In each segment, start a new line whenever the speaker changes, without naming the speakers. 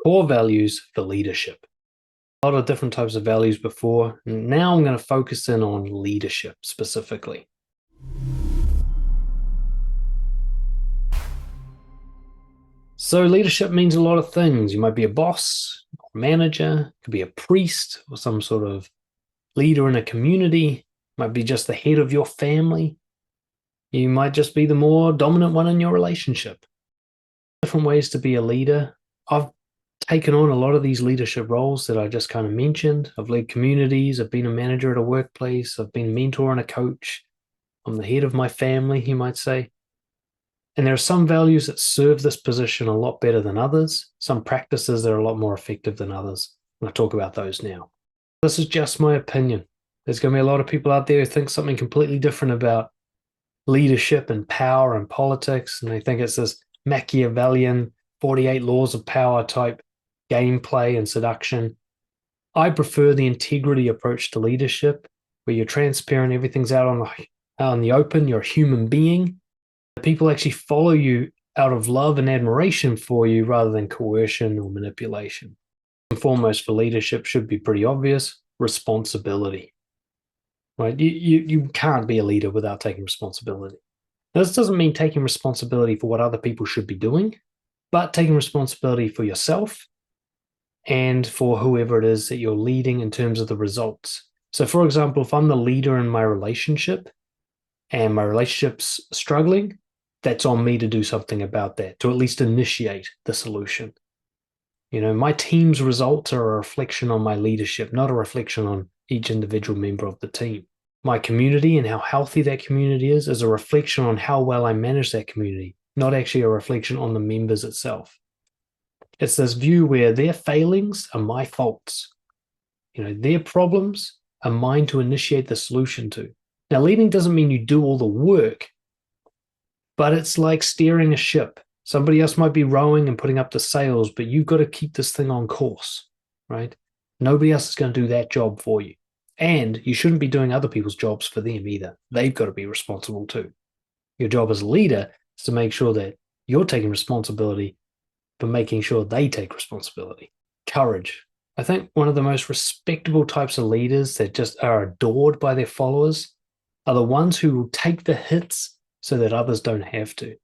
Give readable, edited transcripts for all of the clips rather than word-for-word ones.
core values for leadership. A lot of different types of values before. Now I'm going to focus in on leadership specifically. So leadership means a lot of things. You might be a boss, a manager, could be a priest or some sort of leader in a community, might be just the head of your family. You might just be the more dominant one in your relationship. Different ways to be a leader. I've taken on a lot of these leadership roles that I just kind of mentioned. I've led communities. I've been a manager at a workplace. I've been a mentor and a coach. I'm the head of my family, you might say. And there are some values that serve this position a lot better than others. Some practices that are a lot more effective than others. And I'll talk about those now. This is just my opinion. There's going to be a lot of people out there who think something completely different about leadership and power and politics. And they think it's this Machiavellian 48 laws of power type gameplay and seduction. I prefer the integrity approach to leadership, where you're transparent, everything's out on the open, you're a human being. People actually follow you out of love and admiration for you rather than coercion or manipulation. And foremost for leadership should be pretty obvious: responsibility. Right? You can't be a leader without taking responsibility. Now, this doesn't mean taking responsibility for what other people should be doing, but taking responsibility for yourself and for whoever it is that you're leading in terms of the results. So, for example, if I'm the leader in my relationship and my relationship's struggling, that's on me to do something about that, to at least initiate the solution. You know, my team's results are a reflection on my leadership, not a reflection on each individual member of the team. My community and how healthy that community is a reflection on how well I manage that community, not actually a reflection on the members itself. It's this view where their failings are my faults. You know, their problems are mine to initiate the solution to. Now, leading doesn't mean you do all the work, but it's like steering a ship. Somebody else might be rowing and putting up the sails, but you've got to keep this thing on course, right? Nobody else is going to do that job for you. And you shouldn't be doing other people's jobs for them either. They've got to be responsible too. Your job as a leader is to make sure that you're taking responsibility for making sure they take responsibility. Courage. I think one of the most respectable types of leaders that just are adored by their followers are the ones who will take the hits so that others don't have to.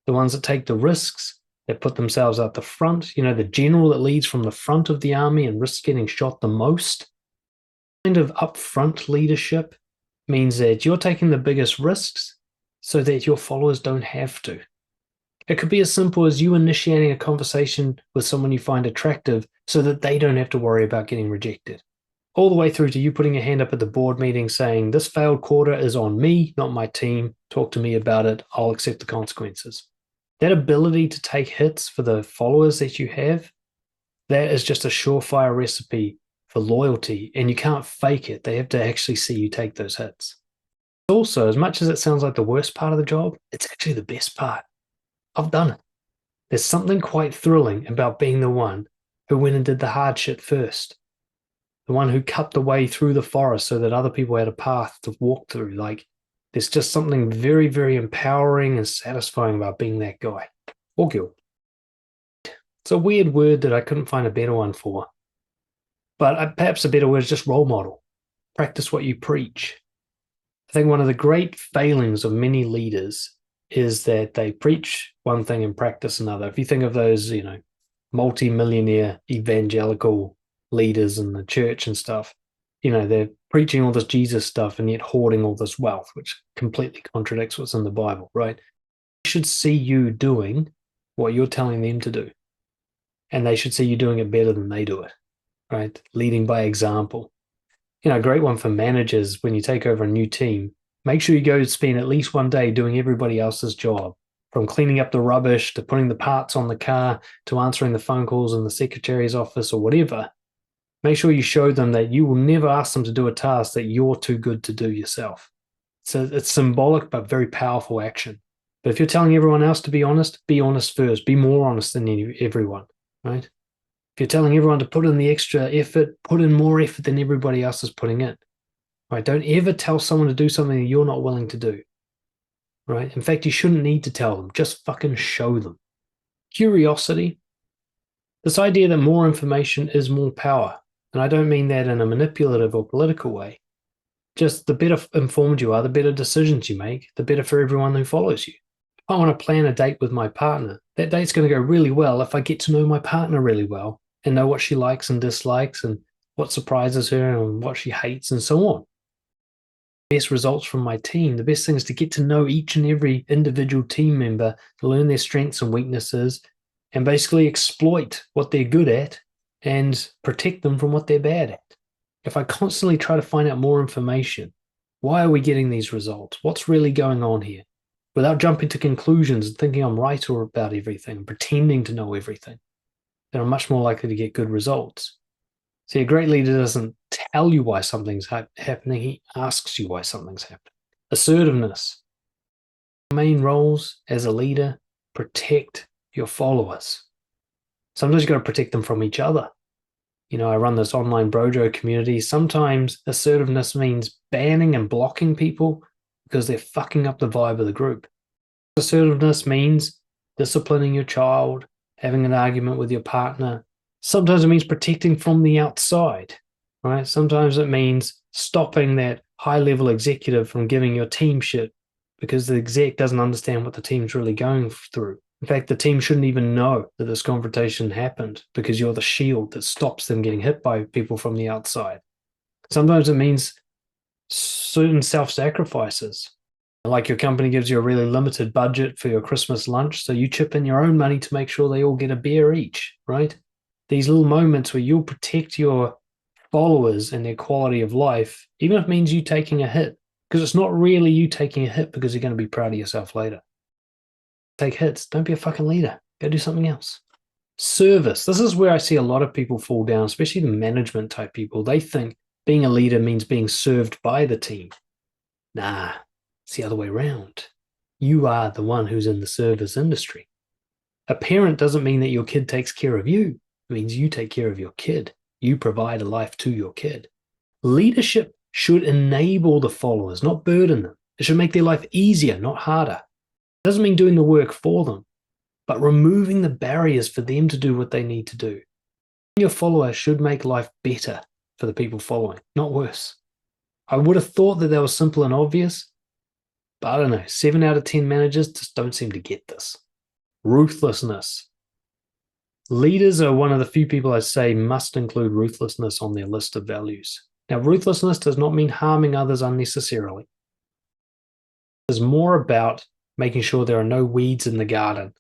The ones that take the risks, that put themselves out the front. You know, the general that leads from the front of the army and risks getting shot the most. Kind of upfront leadership means that you're taking the biggest risks so that your followers don't have to. It could be as simple as you initiating a conversation with someone you find attractive so that they don't have to worry about getting rejected. All the way through to you putting your hand up at the board meeting saying, this failed quarter is on me, not my team. Talk to me about it. I'll accept the consequences. That ability to take hits for the followers that you have, that is just a surefire recipe for loyalty, and you can't fake it. They have to actually see you take those hits. Also, as much as it sounds like the worst part of the job, it's actually the best part. I've done it. There's something quite thrilling about being the one who went and did the hard shit first. The one who cut the way through the forest so that other people had a path to walk through. Like, there's just something very, very empowering and satisfying about being that guy or girl. It's a weird word that I couldn't find a better one for. But perhaps a better word is just role model. Practice what you preach. I think one of the great failings of many leaders is that they preach one thing and practice another. If you think of those, you know, multi-millionaire evangelical leaders in the church and stuff, you know, they're preaching all this Jesus stuff and yet hoarding all this wealth, which completely contradicts what's in the Bible, right? They should see you doing what you're telling them to do. And they should see you doing it better than they do it, right? Leading by example. You know, a great one for managers when you take over a new team, make sure you go spend at least one day doing everybody else's job, from cleaning up the rubbish to putting the parts on the car to answering the phone calls in the secretary's office or whatever. Make sure you show them that you will never ask them to do a task that you're too good to do yourself. So it's symbolic but very powerful action. But if you're telling everyone else to be honest first. Be more honest than everyone, right? If you're telling everyone to put in the extra effort, put in more effort than everybody else is putting in. Right? Don't ever tell someone to do something that you're not willing to do. Right? In fact, you shouldn't need to tell them. Just fucking show them. Curiosity. This idea that more information is more power. And I don't mean that in a manipulative or political way. Just the better informed you are, the better decisions you make, the better for everyone who follows you. If I want to plan a date with my partner, that date's going to go really well if I get to know my partner really well and know what she likes and dislikes and what surprises her and what she hates and so on. Best results from my team, the best thing is to get to know each and every individual team member, learn their strengths and weaknesses, and basically exploit what they're good at and protect them from what they're bad at. If I constantly try to find out more information, why are we getting these results? What's really going on here? Without jumping to conclusions and thinking I'm right or about everything, pretending to know everything, then I'm much more likely to get good results. See, a great leader doesn't tell you why something's happening, he asks you why something's happening. Assertiveness. Main roles as a leader, protect your followers. Sometimes you've got to protect them from each other. You know, I run this online brojo community. Sometimes assertiveness means banning and blocking people because they're fucking up the vibe of the group. Assertiveness means disciplining your child, having an argument with your partner. Sometimes it means protecting from the outside, right? Sometimes it means stopping that high-level executive from giving your team shit because the exec doesn't understand what the team's really going through. In fact, the team shouldn't even know that this confrontation happened because you're the shield that stops them getting hit by people from the outside. Sometimes it means certain self-sacrifices. Like your company gives you a really limited budget for your Christmas lunch, so you chip in your own money to make sure they all get a beer each, right? These little moments where you'll protect your followers and their quality of life, even if it means you taking a hit, because it's not really you taking a hit because you're going to be proud of yourself later. Take hits. Don't be a fucking leader. Go do something else. Service. This is where I see a lot of people fall down, especially the management type people. They think being a leader means being served by the team. Nah, it's the other way around. You are the one who's in the service industry. A parent doesn't mean that your kid takes care of you. It means you take care of your kid. You provide a life to your kid. Leadership should enable the followers, not burden them. It should make their life easier, not harder. It doesn't mean doing the work for them, but removing the barriers for them to do what they need to do. Your follower should make life better for the people following, not worse. I would have thought that was simple and obvious, but I don't know, 7 out of 10 managers just don't seem to get this. Ruthlessness. Leaders are one of the few people I say must include ruthlessness on their list of values. Now, ruthlessness does not mean harming others unnecessarily. It's more about making sure there are no weeds in the garden,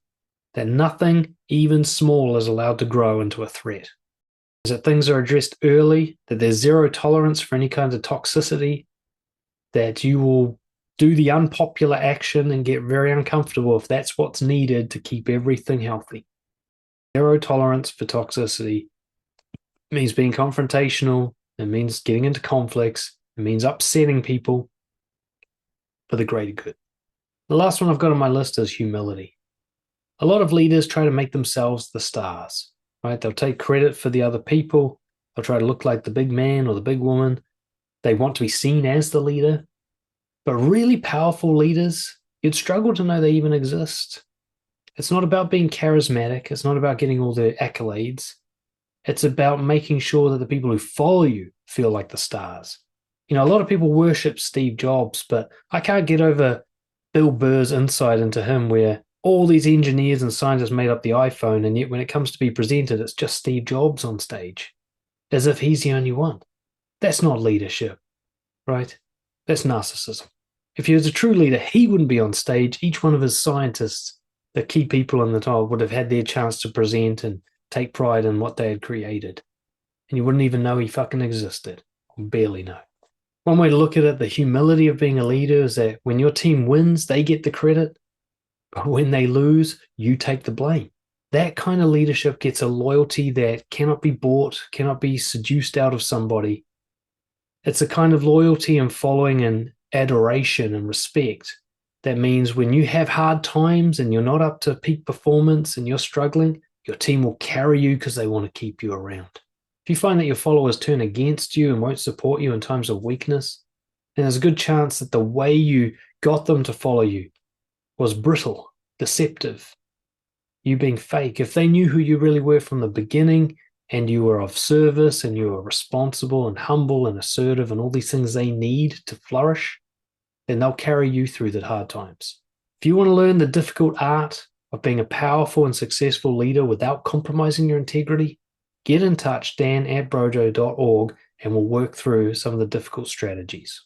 that nothing, even small, is allowed to grow into a threat. That things are addressed early, that there's zero tolerance for any kinds of toxicity, that you will do the unpopular action and get very uncomfortable if that's what's needed to keep everything healthy. Zero tolerance for toxicity means being confrontational, it means getting into conflicts, it means upsetting people for the greater good. The last one I've got on my list is humility. A lot of leaders try to make themselves the stars, right? They'll take credit for the other people. They'll try to look like the big man or the big woman. They want to be seen as the leader. But really powerful leaders, you'd struggle to know they even exist. It's not about being charismatic. It's not about getting all the accolades. It's about making sure that the people who follow you feel like the stars. You know, a lot of people worship Steve Jobs, but I can't get over Bill Burr's insight into him where all these engineers and scientists made up the iPhone, and yet when it comes to be presented, it's just Steve Jobs on stage, as if he's the only one. That's not leadership, right? That's narcissism. If he was a true leader, he wouldn't be on stage. Each one of his scientists, the key people in the top, would have had their chance to present and take pride in what they had created. And you wouldn't even know he fucking existed, or barely know. One way to look at it, the humility of being a leader is that when your team wins, they get the credit. But when they lose, you take the blame. That kind of leadership gets a loyalty that cannot be bought, cannot be seduced out of somebody. It's a kind of loyalty and following and adoration and respect that means when you have hard times and you're not up to peak performance and you're struggling, your team will carry you because they want to keep you around. If you find that your followers turn against you and won't support you in times of weakness, then there's a good chance that the way you got them to follow you was brittle, deceptive. you being fake. If they knew who you really were from the beginning and you were of service and you were responsible and humble and assertive and all these things they need to flourish, then they'll carry you through the hard times. If you want to learn the difficult art of being a powerful and successful leader without compromising your integrity, get in touch, dan@brojo.org, and we'll work through some of the difficult strategies.